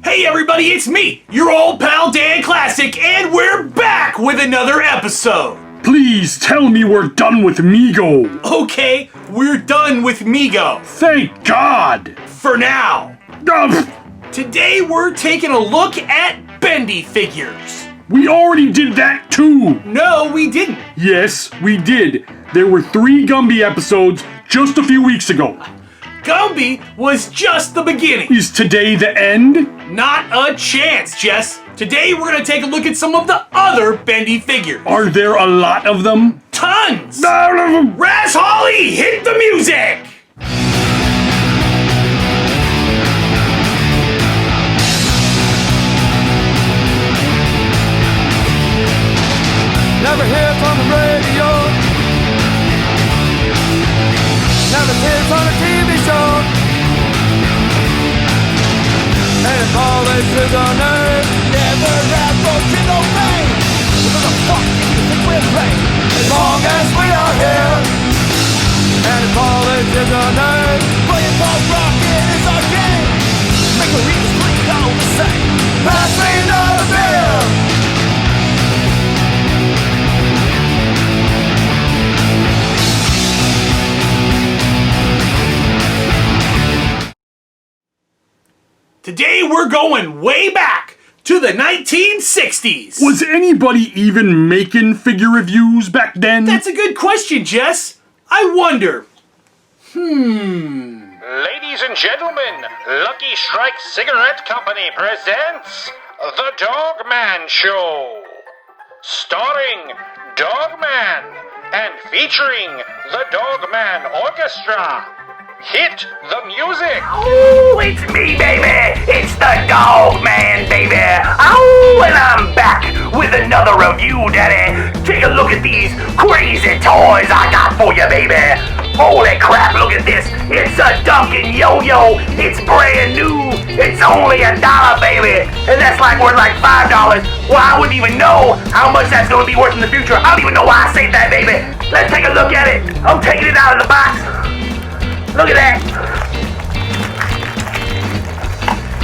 Hey everybody, it's me, your old pal Dan Classic, and we're back with another episode. Please tell me we're done with Mego. Okay, we're done with Mego. Thank God. For now. Today we're taking a look at Bendy figures. We already did that too. No, we didn't. Yes, we did. There were 3 Gumby episodes just a few weeks ago. Gumby was just the beginning. Is today the end? Not a chance, Jess. Today we're gonna take a look at some of the other Bendy figures. Are there a lot of them? Tons! Raz Holly, hit the music! Never hear from the radio. Never hear from the TV show. And if all this is on earth, never have broken no pain. What the fuck do you think we're playing? As long as we are here. And if all this is on earth, playing pop rocket is our game. Make a reach, please, all the same. Pass me another beer. Today we're going way back to the 1960s. Was anybody even making figure reviews back then? That's a good question, Jess. I wonder. Ladies and gentlemen, Lucky Strike Cigarette Company presents The Dogman Show. Starring Dogman and featuring the Dogman Orchestra. Hit the music! Oh, it's me, baby! It's the Dog Man, baby! Oh, and I'm back with another review, daddy! Take a look at these crazy toys I got for you, baby! Holy crap, look at this! It's a Dunkin' Yo-Yo! It's brand new! It's only $1, baby! And that's like worth like $5! Well, I wouldn't even know how much that's gonna be worth in the future! I don't even know why I say that, baby! Let's take a look at it! I'm taking it out of the box! Look at that!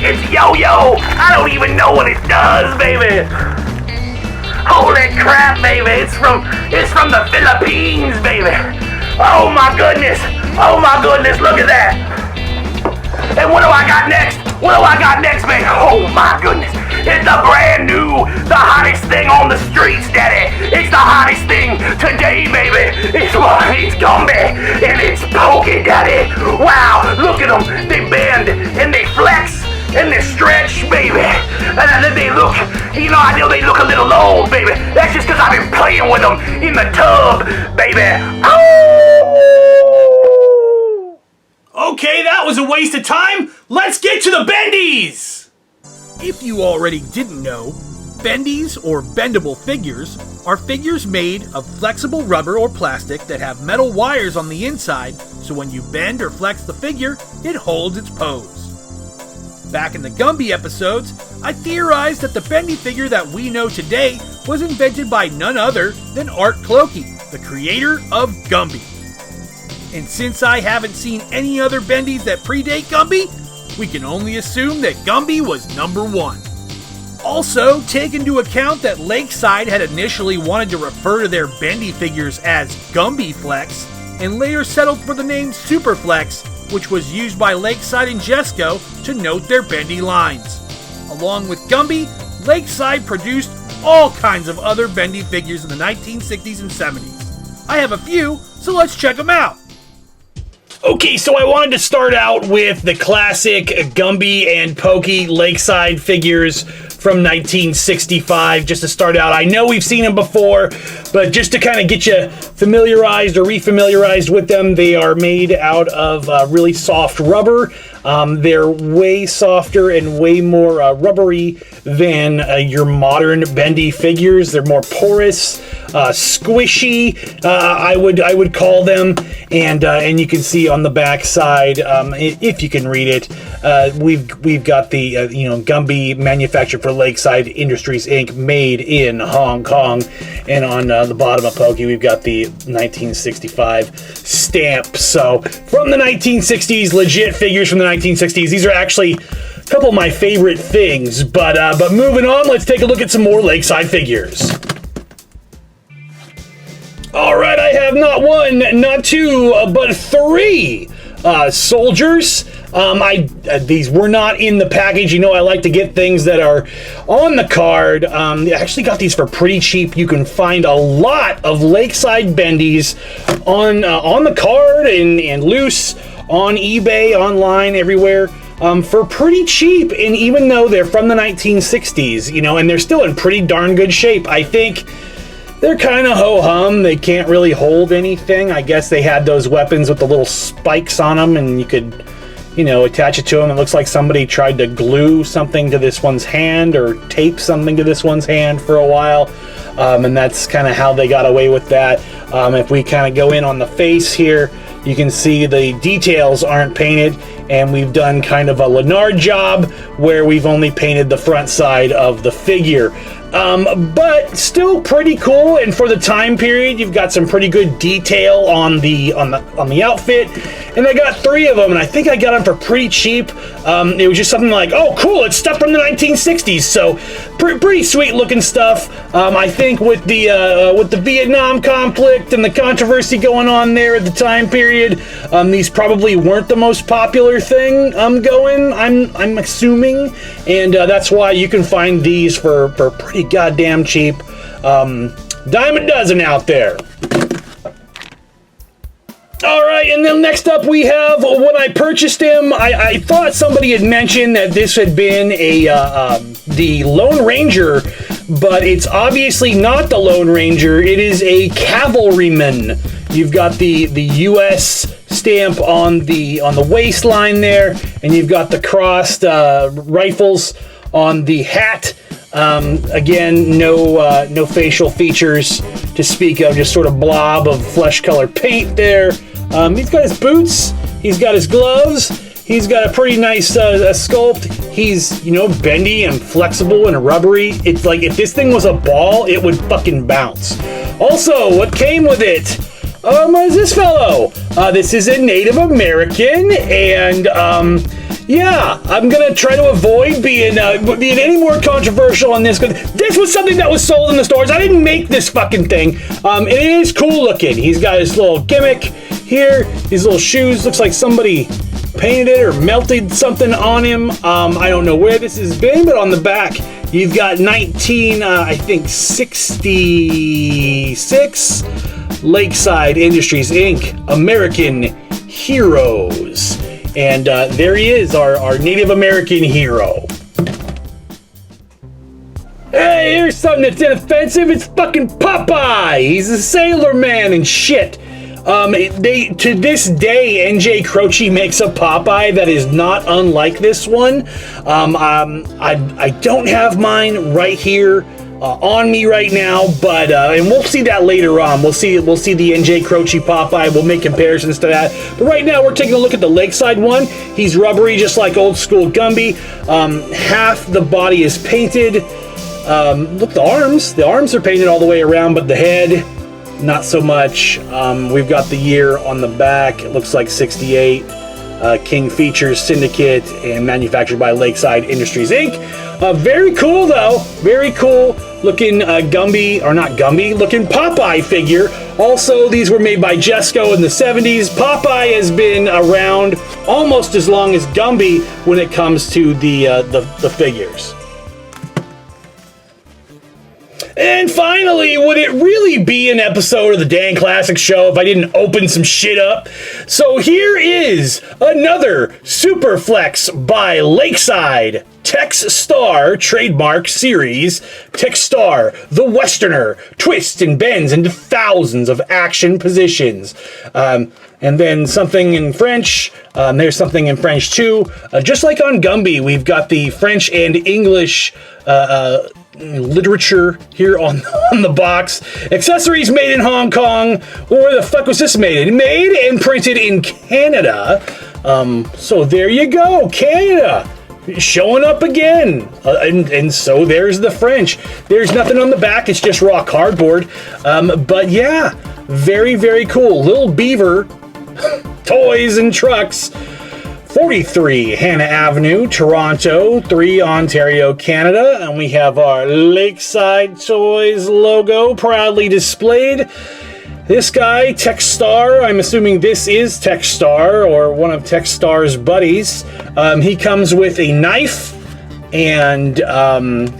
It's Yo-Yo! I don't even know what it does, baby! Holy crap, baby! It's from the Philippines, baby! Oh my goodness! Oh my goodness, look at that! And what do I got next? What do I got next, baby? Oh my goodness! It's the brand new, the hottest thing on the streets, daddy! It's the hottest thing today, baby! It's Gumby, and it's Poke, daddy! Wow, look at them! They bend, and they flex, and they stretch, baby! And then they look, I know they look a little old, baby! That's just because I've been playing with them in the tub, baby! Oh! Okay, that was a waste of time! Let's get to the Bendies! If you already didn't know, Bendies, or bendable figures, are figures made of flexible rubber or plastic that have metal wires on the inside, so when you bend or flex the figure, it holds its pose. Back in the Gumby episodes, I theorized that the Bendy figure that we know today was invented by none other than Art Clokey, the creator of Gumby. And since I haven't seen any other Bendies that predate Gumby, we can only assume that Gumby was number 1. Also, take into account that Lakeside had initially wanted to refer to their Bendy figures as Gumby Flex, and later settled for the name Superflex, which was used by Lakeside and Jesco to note their Bendy lines. Along with Gumby, Lakeside produced all kinds of other Bendy figures in the 1960s and 70s. I have a few, so let's check them out. Okay, so I wanted to start out with the classic Gumby and Pokey Lakeside figures from 1965, just to start out. I know we've seen them before, but just to kind of get you familiarized or refamiliarized with them, they are made out of really soft rubber. They're way softer and way more rubbery than your modern Bendy figures. They're more porous, squishy, I would call them, and you can see on the back side, if you can read it, we've got the Gumby manufactured for Lakeside Industries Inc., made in Hong Kong, and on the bottom of Pokey we've got the 1965 stamp. So from the 1960s, legit figures from the 1960s. These are actually couple of my favorite things. But moving on, let's take a look at some more Lakeside figures. All right, I have not one, not two, but three soldiers. These were not in the package. You know, I like to get things that are on the card. I actually got these for pretty cheap. You can find a lot of Lakeside Bendies on the card and loose on eBay, online, everywhere. For pretty cheap, and even though they're from the 1960s, you know, and they're still in pretty darn good shape, I think they're kind of ho-hum. They can't really hold anything. I guess they had those weapons with the little spikes on them, and you could, you know, attach it to them. It looks like somebody tried to glue something to this one's hand or tape something to this one's hand for a while, and that's kind of how they got away with that. If we kind of go in on the face here, you can see the details aren't painted, and we've done kind of a Leonard job where we've only painted the front side of the figure. But still pretty cool, and for the time period, you've got some pretty good detail on the outfit. And I got three of them, and I think I got them for pretty cheap. It was just something like, oh, cool, it's stuff from the 1960s, so pretty sweet looking stuff. I think with the Vietnam conflict and the controversy going on there at the time period, these probably weren't the most popular thing going. I'm assuming, and that's why you can find these for pretty goddamn cheap. Dime a dozen out there. All right, and then next up we have, when I purchased him, I thought somebody had mentioned that this had been the Lone Ranger, but it's obviously not the Lone Ranger. It is a cavalryman. You've got the U.S. stamp on the waistline there, and you've got the crossed rifles on the hat. Again, no facial features to speak of, just sort of blob of flesh-colored paint there. He's got his boots, he's got his gloves, he's got a pretty nice sculpt. He's, you know, bendy and flexible and rubbery. It's like if this thing was a ball, it would fucking bounce. Also, what came with it? Is this fellow? This is a Native American, and yeah, I'm gonna try to avoid being any more controversial on this, because this was something that was sold in the stores. I didn't make this fucking thing. And it is cool looking. He's got his little gimmick here, his little shoes. Looks like somebody painted it or melted something on him. I don't know where this has been, but on the back, you've got 66 Lakeside Industries Inc. American Heroes. And there he is, our Native American hero. Hey, here's something that's inoffensive. It's fucking Popeye. He's a sailor man and shit. To this day, NJ Croce makes a Popeye that is not unlike this one. I don't have mine right here on me right now, but and we'll see that later on. We'll see the NJ Croce Popeye. We'll make comparisons to that. But right now, we're taking a look at the Lakeside one. He's rubbery, just like old school Gumby. Half the body is painted. Look, the arms are painted all the way around, but the head, not so much. We've got the year on the back. It looks like 68. King Features Syndicate and manufactured by Lakeside Industries Inc. Very cool though, very cool looking Gumby, or not Gumby, looking Popeye figure. Also, these were made by Jesco in the 70s. Popeye has been around almost as long as Gumby when it comes to the figures. And finally, would it really be an episode of the Dan Classic Show if I didn't open some shit up? So here is another Superflex by Lakeside Techstar trademark series. Techstar, the Westerner, twists and bends into thousands of action positions. And then something in French. There's something in French too. Just like on Gumby, we've got the French and English literature here on the box. Accessories made in Hong Kong. Where the fuck was this made in? Made and printed in Canada. So there you go, Canada showing up again. And so there's the French. There's nothing on the back, it's just raw cardboard. But yeah, very, very cool. Little Beaver toys and trucks 43 Hannah Avenue, Toronto, 3 Ontario, Canada, and we have our Lakeside Toys logo proudly displayed. This guy, Techstar, I'm assuming this is Techstar or one of Techstar's buddies. He comes with a knife and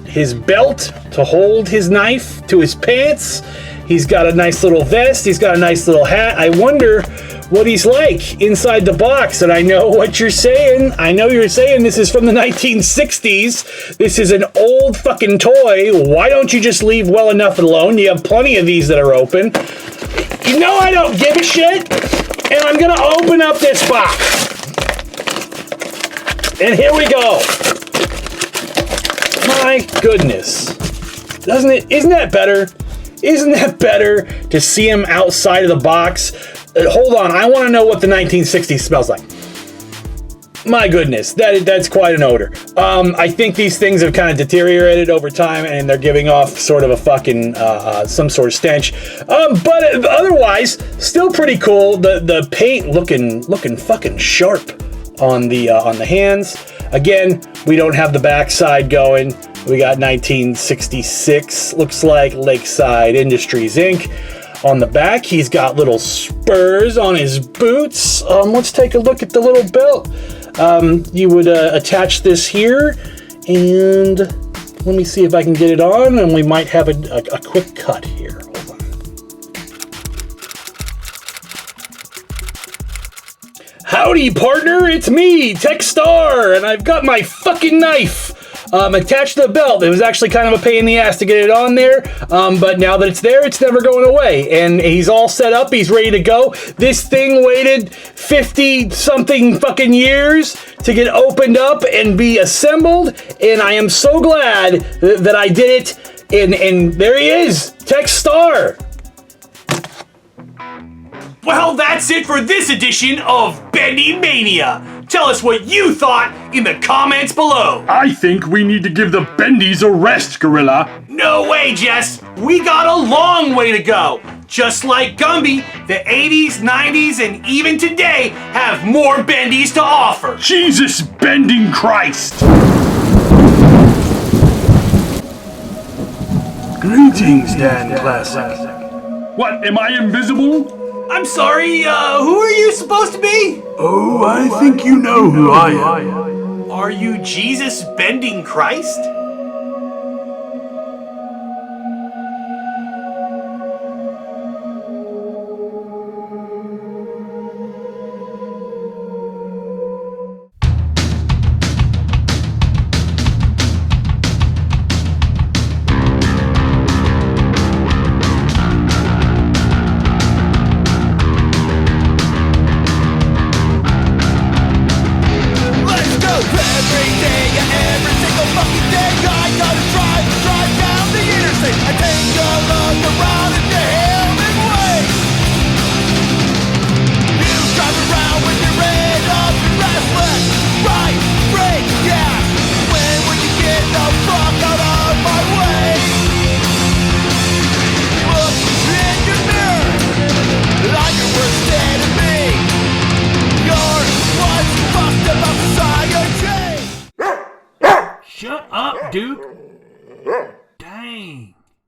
his belt to hold his knife to his pants. He's got a nice little vest. He's got a nice little hat. I wonder what he's like inside the box. And I know what you're saying. I know you're saying this is from the 1960s. This is an old fucking toy. Why don't you just leave well enough alone? You have plenty of these that are open. You know I don't give a shit. And I'm going to open up this box. And here we go. My goodness. Isn't that better? Isn't that better to see him outside of the box? Hold on, I want to know what the 1960s smells like. My goodness, that's quite an odor. I think these things have kind of deteriorated over time, and they're giving off sort of a fucking some sort of stench. But otherwise, still pretty cool. The paint looking fucking sharp on the hands. Again, we don't have the backside going. We got 1966, looks like Lakeside Industries, Inc. On the back, he's got little spurs on his boots. Let's take a look at the little belt. You would attach this here, and let me see if I can get it on, and we might have a quick cut here. Hold on. Howdy, partner, it's me, Techstar, and I've got my fucking knife. Attached to the belt. It was actually kind of a pain in the ass to get it on there, but now that it's there, it's never going away. And he's all set up. He's ready to go. This thing waited 50-something fucking years to get opened up and be assembled, and I am so glad that I did it. And there he is, Techstar. Well, that's it for this edition of Bendymania. Tell us what you thought in the comments below. I think we need to give the Bendies a rest, Gorilla. No way, Jess. We got a long way to go. Just like Gumby, the 80s, 90s, and even today have more Bendies to offer. Jesus bending Christ! Greetings, Dan Classic. What, am I invisible? I'm sorry, who are you supposed to be? Oh, I think you know who I am. Are you Jesus bending Christ? Shut up, Duke. Dang.